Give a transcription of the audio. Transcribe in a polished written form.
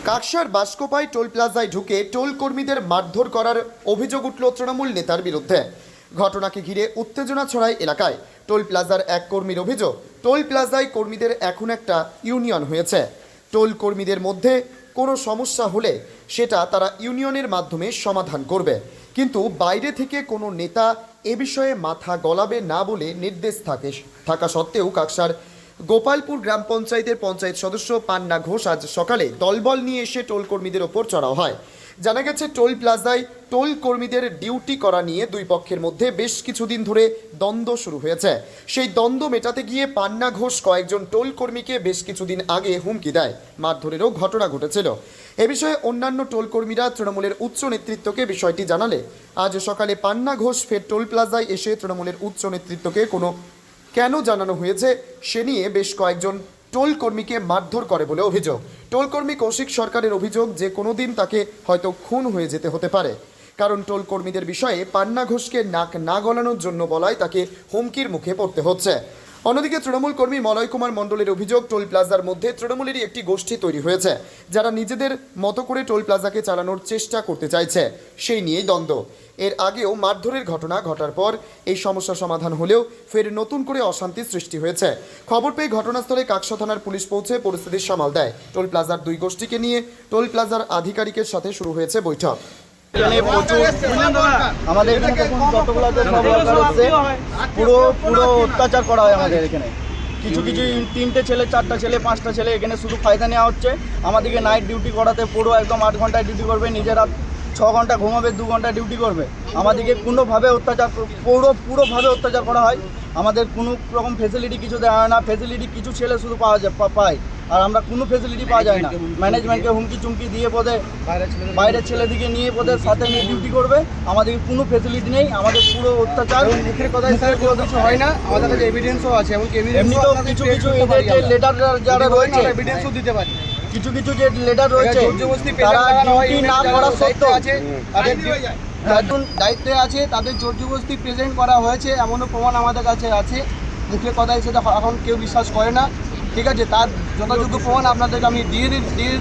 কাকসার বাসকোপায় toll প্লাজায় ঢুকে toll কর্মীদের মারধর করার অভিযোগ উঠল তৃণমূল নেতার বিরুদ্ধে। ঘটনাকে ঘিরে উত্তেজনা ছড়ায় এলাকায়। টোল প্লাজার এক কর্মীর অভিযোগ, টোল প্লাজায় কর্মীদের এখন একটা ইউনিয়ন হয়েছে। টোল কর্মীদের মধ্যে কোনো সমস্যা হলে সেটা তারা ইউনিয়নের মাধ্যমে সমাধান করবে, কিন্তু বাইরে থেকে কোনো নেতা এ বিষয়ে মাথা গলাবে না বলে নির্দেশ থাকা সত্ত্বেও কাকসার গোপালপুর গ্রাম পঞ্চায়েতের পঞ্চায়েত সদস্য পান্না ঘোষ আজ সকালে দলবল নিয়ে এসে টোল কর্মীদের ওপর চড়াও হয়। জানা গেছে, টোল প্লাজায় টোল কর্মীদের ডিউটি করা নিয়ে দুই পক্ষের মধ্যে বেশ কিছুদিন ধরে দ্বন্দ্ব শুরু হয়েছে। সেই দ্বন্দ্ব মেটাতে গিয়ে পান্না ঘোষ কয়েকজন টোল কর্মীকে বেশ কিছুদিন আগে হুমকি দেয়, মারধরেরও ঘটনা ঘটেছিল। এ বিষয়ে অন্যান্য টোল কর্মীরা তৃণমূলের উচ্চ নেতৃত্বকে বিষয়টি জানালে আজ সকালে পান্না ঘোষ ফের টোল প্লাজায় এসে তৃণমূলের উচ্চ নেতৃত্বকে কেন জানানো হয়েছে সে নিয়ে বেশ কয়েকজন টোল কর্মীকে মারধর করে বলে অভিযোগ। টোল কর্মী কৌশিক সরকারের অভিযোগ যে কোনোদিন তাকে হয়তো খুন হয়ে যেতে হতে পারে, কারণ টোল কর্মীদের বিষয়ে পান্না ঘোষকে নাক না গলানোর জন্য বলায় তাকে হুমকির মুখে পড়তে হচ্ছে। অন্যদিকে তৃণমূল কর্মী মলয় কুমার মণ্ডলের অভিযোগ, টোল প্লাজার মধ্যে তৃণমূলেরই একটি গোষ্ঠী তৈরি হয়েছে যারা নিজেদের মতো করে টোল প্লাজাকে চালানোর চেষ্টা করতে চাইছে, সেই নিয়েই দ্বন্দ্ব। এর আগেও মারধরের ঘটনা ঘটার পর এই সমস্যা সমাধান হলেও ফের নতুন করে অশান্তি সৃষ্টি হয়েছে। খবর পেয়ে ঘটনাস্থলে কাকসা থানার পুলিশ পৌঁছে পরিস্থিতি সামাল দেয়। টোল প্লাজার দুই গোষ্ঠীকে নিয়ে টোল প্লাজার আধিকারিকের সাথে শুরু হয়েছে বৈঠক। আমাদের এখানে দেখুন যতগুলোতে সব দরকার হচ্ছে পুরো অত্যাচার করা হয় আমাদের এখানে। কিছু তিনটে ছেলে, চারটা ছেলে, পাঁচটা ছেলে এখানে শুধু ফায়দা নেওয়া হচ্ছে। আমাদেরকে নাইট ডিউটি করাতে পুরো একদম 8 ঘন্টায় ডিউটি করবে, নিজেরা 6 ঘন্টা ঘুমাবে, 2 ঘন্টা ডিউটি করবে। আমাদেরকে কোনোভাবে পুরোভাবে অত্যাচার করা হয়। আমাদের কোনো রকম ফেসিলিটি কিছু দেওয়া হয় না। ফেসিলিটি কিছু ছেলে শুধু পায়, আর আমরা কোনো ফেসিলিটি পাওয়া যায় না। ম্যানেজমেন্টকে হুমকি চুমকি দিয়ে পদে বাইরের ছেলেদিকে নিয়ে পদের সাথে নিয়ে ডিউটি করবে। আমাদের কোনো ফেসিলিটি নেই, আমাদের পুরো অত্যাচার। মুখের কথায় কিছু হয় না, আমাদের কাছে এভিডেন্সও আছে। এমনিতেও কিছু এদের যে লেটার যারা রয়েছে এভিডেন্সও দিতে পারি। কিছু যে লেটার রয়েছে তারা ডিউটি না করা সত্ত্বেও একজন দায়িত্বে আছে, তাদের জোরজবস্তি প্রেজেন্ট করা হয়েছে এমনও প্রমাণ আমাদের কাছে আছে। মুখের কথায় সেটা এখন কেউ বিশ্বাস করে না, ঠিক আছে? তার যথাযোগ্য প্রমাণ আপনাদেরকে আমি দিয়ে